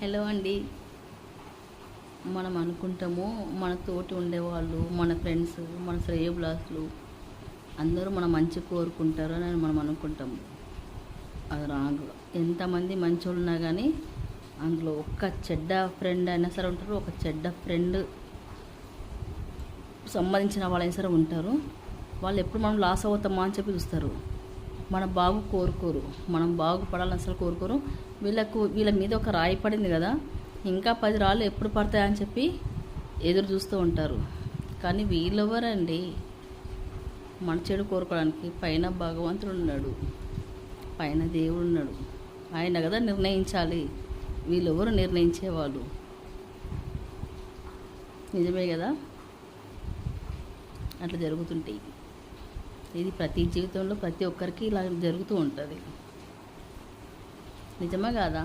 Hello అండి. మనం అనుకుంటాము మన తోటి ఉండేవాళ్ళు, మన ఫ్రెండ్స్, మన శ్రేయోభిలాషులు అందరూ మన మంచి కోరుకుంటారు అని మనం అనుకుంటాము. అది రాంగ్. ఎంతమంది మంచోళ్ళు ఉన్నా కానీ అందులో ఒక్క చెడ్డ ఫ్రెండ్ అయినా సరే ఉంటారు, ఒక చెడ్డ ఫ్రెండ్ సంబంధించిన వాళ్ళైనా సరే ఉంటారు. వాళ్ళు ఎప్పుడు మనం లాస్ అవుతామా అని చెప్పి చూస్తారు, మన బాగు కోరుకోరు, మనం బాగుపడాలని అసలు కోరుకోరు. వీళ్ళ మీద ఒక రాయి పడింది కదా, ఇంకా 10 రాళ్ళు ఎప్పుడు పడతాయని చెప్పి ఎదురు చూస్తూ ఉంటారు. కానీ వీళ్ళెవరండి మన చెడు కోరుకోవడానికి? పైన భగవంతుడు ఉన్నాడు, పైన దేవుడు ఉన్నాడు, ఆయన కదా నిర్ణయించాలి. వీళ్ళెవరు నిర్ణయించేవాళ్ళు? నిజమే కదా, అట్లా జరుగుతుంటాయి. ఇది ప్రతి జీవితంలో ప్రతి ఒక్కరికి ఇలా జరుగుతూ ఉంటుంది. నిజమా కాదా?